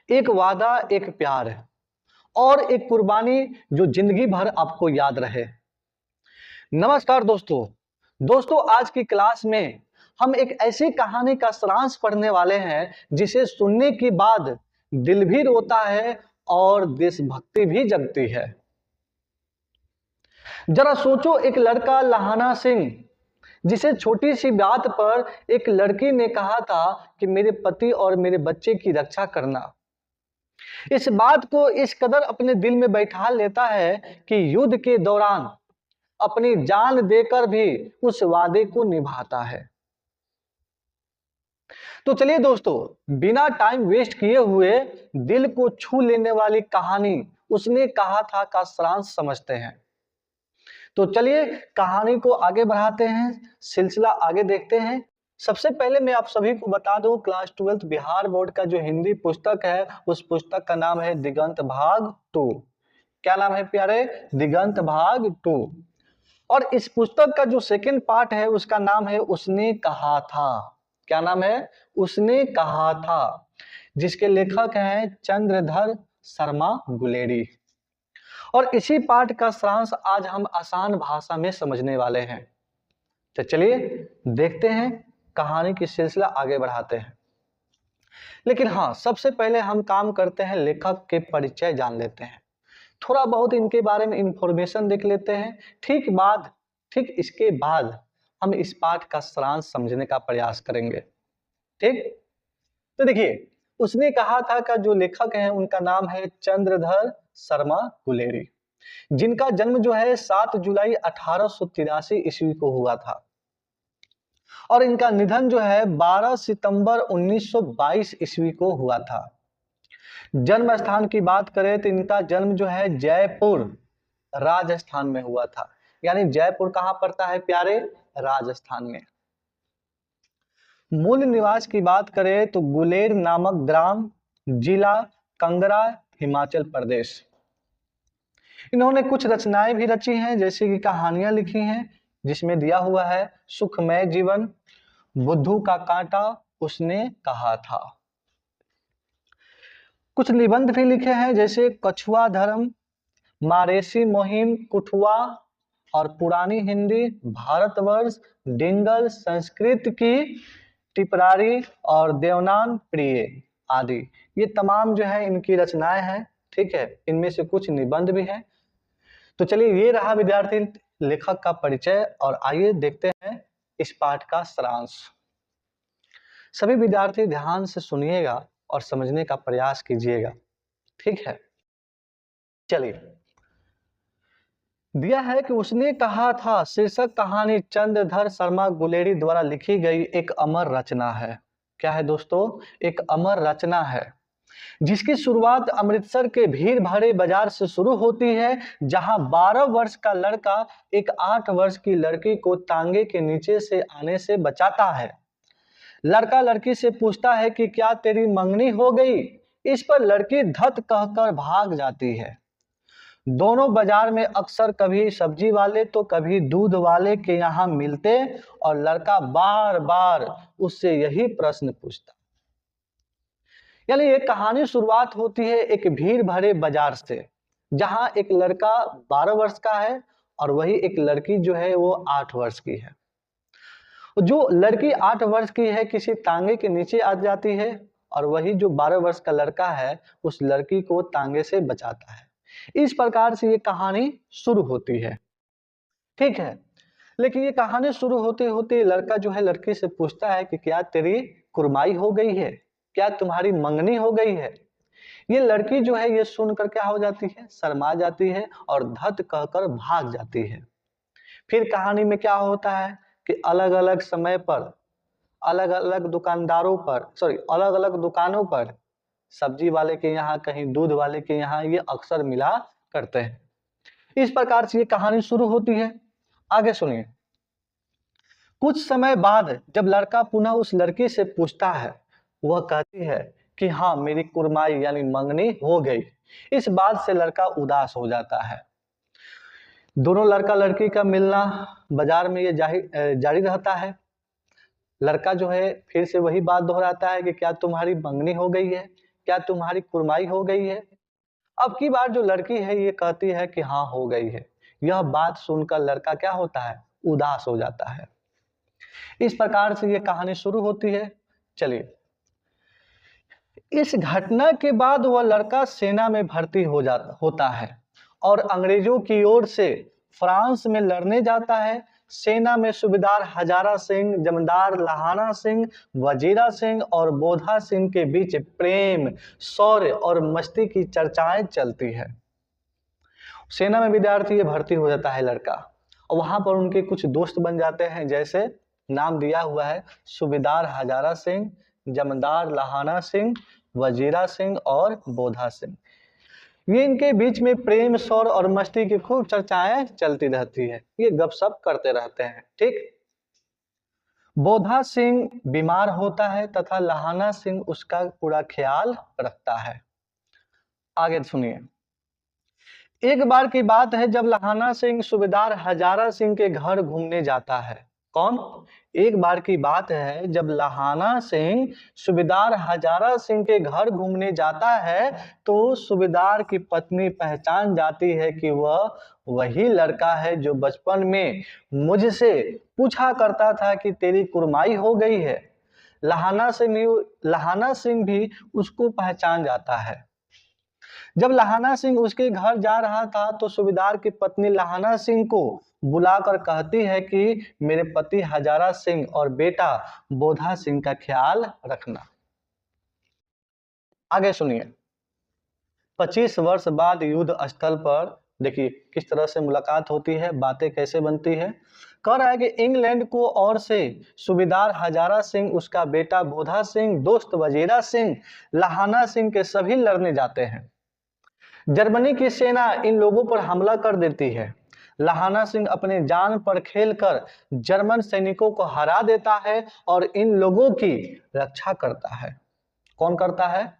एक वादा, एक प्यार और एक कुर्बानी जो जिंदगी भर आपको याद रहे। नमस्कार दोस्तों। आज की क्लास में हम एक ऐसी कहानी का सारांश पढ़ने वाले हैं जिसे सुनने के बाद दिल भी रोता है और देशभक्ति भी जगती है। जरा सोचो, एक लड़का लहाना सिंह, जिसे छोटी सी बात पर एक लड़की ने कहा था कि मेरे पति और मेरे बच्चे की रक्षा करना। इस बात को इस कदर अपने दिल में बैठा लेता है कि युद्ध के दौरान अपनी जान देकर भी उस वादे को निभाता है। तो चलिए दोस्तों, बिना टाइम वेस्ट किए हुए दिल को छू लेने वाली कहानी उसने कहा था का सारांश समझते हैं। तो चलिए कहानी को आगे बढ़ाते हैं, सिलसिला आगे देखते हैं। सबसे पहले मैं आप सभी को बता दूं, क्लास 12 बिहार बोर्ड का जो हिंदी पुस्तक है उस पुस्तक का नाम है दिगंत भाग 2। क्या नाम है प्यारे? दिगंत भाग 2। और इस पुस्तक का जो सेकंड पार्ट है उसका नाम है उसने कहा था। क्या नाम है? उसने कहा था, जिसके लेखक हैं चंद्रधर शर्मा गुलेरी। और इसी पाठ का सारांश आज हम आसान भाषा में समझने वाले हैं। तो चलिए देखते हैं, कहानी की सिलसिला आगे बढ़ाते हैं। लेकिन हाँ, सबसे पहले हम काम करते हैं, लेखक के परिचय जान लेते हैं, थोड़ा बहुत इनके बारे में इंफॉर्मेशन देख लेते हैं। ठीक इसके बाद हम इस पाठ का सारांश समझने का प्रयास करेंगे। ठीक, तो देखिए, उसने कहा था का जो लेखक है उनका नाम है चंद्रधर शर्मा गुलेरी, जिनका जन्म जो है 7 जुलाई 1883 ईस्वी को हुआ था और इनका निधन जो है 12 सितंबर 1922 ईस्वी को हुआ था। जन्म स्थान की बात करें तो इनका जन्म जो है जयपुर राजस्थान में हुआ था। यानी जयपुर कहाँ पड़ता है प्यारे? राजस्थान में। मूल निवास की बात करें तो गुलेर नामक ग्राम, जिला कंगरा, हिमाचल प्रदेश। इन्होंने कुछ रचनाएं भी रची हैं, जैसे कि कहानियां लिखी हैं, जिसमें दिया हुआ है सुखमय जीवन, बुद्धू का कांटा, उसने कहा था। कुछ निबंध भी लिखे हैं, जैसे कछुआ धर्म, मारेसी मुहिम, कुठुआ और पुरानी हिंदी, भारतवर्ष, डिंगल, संस्कृत की टिपरारी और देवनान प्रिय आदि। ये तमाम जो है इनकी रचनाएं हैं। ठीक है, इनमें से कुछ निबंध भी हैं। तो चलिए, ये रहा विद्यार्थी लेखक का परिचय और आइए देखते हैं इस पाठ का सारांश। सभी विद्यार्थी ध्यान से सुनिएगा और समझने का प्रयास कीजिएगा। ठीक है, चलिए। दिया है कि उसने कहा था शीर्षक कहानी चंद्रधर शर्मा गुलेरी द्वारा लिखी गई एक अमर रचना है। क्या है दोस्तों? एक अमर रचना है, जिसकी शुरुआत अमृतसर के भीड़ भरे बाजार से शुरू होती है, जहां 12 वर्ष का लड़का एक 8 वर्ष की लड़की को तांगे के नीचे से आने से बचाता है। लड़का लड़की से पूछता है कि क्या तेरी मंगनी हो गई? इस पर लड़की धत कहकर भाग जाती है। दोनों बाजार में अक्सर कभी सब्जी वाले तो कभी दूध वाले के यहाँ मिलते और लड़का बार बार उससे यही प्रश्न पूछता। यानी ये कहानी शुरुआत होती है एक भीड़ भरे बाजार से, जहां एक लड़का 12 वर्ष का है और वही एक लड़की जो है वो 8 वर्ष की है। जो लड़की 8 वर्ष की है किसी तांगे के नीचे आ जाती है और वही जो 12 वर्ष का लड़का है उस लड़की को तांगे से बचाता है। इस प्रकार से ये कहानी शुरू होती है। ठीक है, लेकिन ये कहानी शुरू होते होते लड़का जो है लड़की से पूछता है कि क्या तेरी कुर्माई हो गई है? क्या तुम्हारी मंगनी हो गई है? ये लड़की जो है ये सुनकर क्या हो जाती है? शर्मा जाती है और धत कहकर भाग जाती है। फिर कहानी में क्या होता है कि अलग अलग समय पर अलग अलग दुकानों पर सब्जी वाले के यहाँ, कहीं दूध वाले के यहाँ ये अक्सर मिला करते हैं। इस प्रकार से ये कहानी शुरू होती है। आगे सुनिए। कुछ समय बाद जब लड़का पुनः उस लड़की से पूछता है, वह कहती है कि हाँ, मेरी कुर्माई यानी मंगनी हो गई। इस बात से लड़का उदास हो जाता है। दोनों लड़का लड़की का मिलना बाजार में ये जारी रहता है। लड़का जो है फिर से वही बात दोहराता है कि क्या तुम्हारी मंगनी हो गई है? क्या तुम्हारी कुर्माई हो गई है? अब की बार जो लड़की है ये कहती है कि हाँ हो गई है। यह बात सुनकर लड़का क्या होता है? उदास हो जाता है। इस प्रकार से ये कहानी शुरू होती है। चलिए, इस घटना के बाद वह लड़का सेना में भर्ती होता है और अंग्रेजों की ओर से फ्रांस में लड़ने जाता है। सेना में सूबेदार हजारा सिंह, जमींदार लाहाना सिंह, वजीरा सिंह और बोधा सिंह के बीच प्रेम, शौर्य और मस्ती की चर्चाएं चलती है। सेना में विद्यार्थी ये भर्ती हो जाता है लड़का, और वहां पर उनके कुछ दोस्त बन जाते हैं, जैसे नाम दिया हुआ है सूबेदार हजारा सिंह, जमींदार लाहाना सिंह, वजीरा सिंह और बोधा सिंह। ये इनके बीच में प्रेम, शौर्य और मस्ती की खूब चर्चाएं चलती रहती है। ये गपशप करते रहते हैं। ठीक, बोधा सिंह बीमार होता है तथा लाहाना सिंह उसका पूरा ख्याल रखता है। आगे सुनिए। एक बार की बात है जब लाहाना सिंह सूबेदार हजारा सिंह के घर घूमने जाता है। कौन? एक बार की बात है जब लाहाना सिंह सूबेदार हजारा सिंह के घर घूमने जाता है तो सूबेदार की पत्नी पहचान जाती है कि वह वही लड़का है जो बचपन में मुझसे पूछा करता था कि तेरी कुर्माई हो गई है। लाहाना सिंह भी उसको पहचान जाता है। जब लाहाना सिंह उसके घर जा रहा था तो सूबेदार की पत्नी लाहाना सिंह को बुलाकर कहती है कि मेरे पति हजारा सिंह और बेटा बोधा सिंह का ख्याल रखना। आगे सुनिए। 25 वर्ष बाद युद्ध स्थल पर देखिए किस तरह से मुलाकात होती है, बातें कैसे बनती है। कह रहा है कि इंग्लैंड को ओर से सूबेदार हजारा सिंह, उसका बेटा बोधा सिंह, दोस्त वजीरा सिंह, लाहाना सिंह के सभी लड़ने जाते हैं। जर्मनी की सेना इन लोगों पर हमला कर देती है। लाहाना सिंह अपने जान पर खेलकर जर्मन सैनिकों को हरा देता है और इन लोगों की रक्षा करता है। कौन करता है?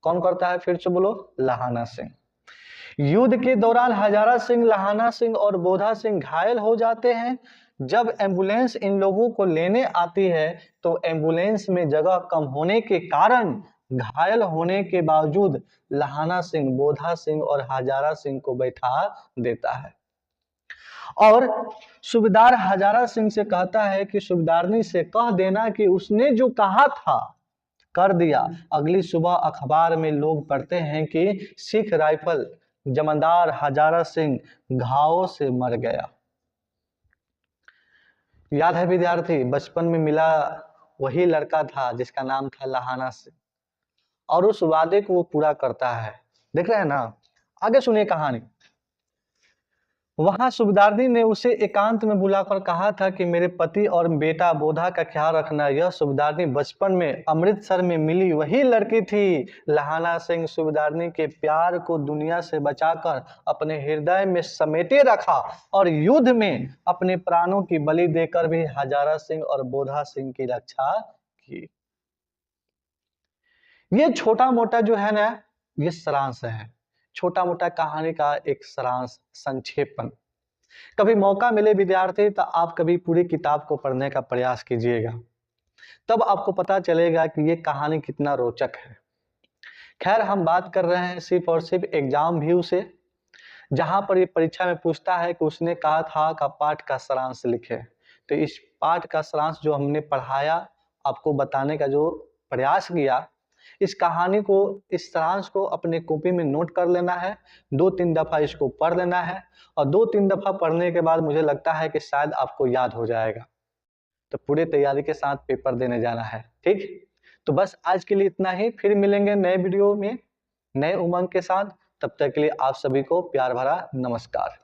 कौन करता है? फिर से बोलो। लाहाना सिंह। युद्ध के दौरान हजारा सिंह, लाहाना सिंह और बोधा सिंह घायल हो जाते हैं। जब एम्बुलेंस इन लोगों को लेने आती है तो एम्बुलेंस में जगह कम होने के कारण घायल होने के बावजूद लाहाना सिंह, बोधा सिंह और हजारा सिंह को बैठा देता है और सूबेदार हजारा सिंह से कहता है कि सूबेदारनी से कह देना कि उसने जो कहा था कर दिया। अगली सुबह अखबार में लोग पढ़ते हैं कि सिख राइफल जमींदार हजारा सिंह घावों से मर गया। याद है विद्यार्थी, बचपन में मिला वही लड़का था जिसका नाम था लाहाना सिंह, और उस वादे को वो पूरा करता है। देख रहे हैं ना। आगे सुनिए कहानी। वहां सूबेदारनी ने उसे एकांत में बुलाकर कहा था कि मेरे पति और बेटा बोधा का ख्याल रखना। यह सूबेदारनी बचपन में अमृतसर में मिली वही लड़की थी। लाहाना सिंह सूबेदारनी के प्यार को दुनिया से बचाकर अपने हृदय में समेटे रखा और युद्ध में अपने प्राणों की बलि देकर भी हजारा सिंह और बोधा सिंह की रक्षा की। ये छोटा मोटा जो है ना, ये सारांश है, छोटा मोटा कहानी का एक सारांश, संक्षेपण। कभी मौका मिले विद्यार्थी तो आप कभी पूरी किताब को पढ़ने का प्रयास कीजिएगा, तब आपको पता चलेगा कि ये कहानी कितना रोचक है। खैर, हम बात कर रहे हैं सिर्फ और सिर्फ एग्जाम व्यू से, जहां पर ये परीक्षा में पूछता है कि उसने कहा था का पाठ का सारांश लिखे। तो इस पाठ का सारांश जो हमने पढ़ाया, आपको बताने का जो प्रयास किया, इस कहानी को, इस सारांश को अपने कॉपी में नोट कर लेना है। 2-3 दफा इसको पढ़ लेना है और 2-3 दफा पढ़ने के बाद मुझे लगता है कि शायद आपको याद हो जाएगा। तो पूरी तैयारी के साथ पेपर देने जाना है। ठीक, तो बस आज के लिए इतना ही। फिर मिलेंगे नए वीडियो में नए उमंग के साथ। तब तक के लिए आप सभी को प्यार भरा नमस्कार।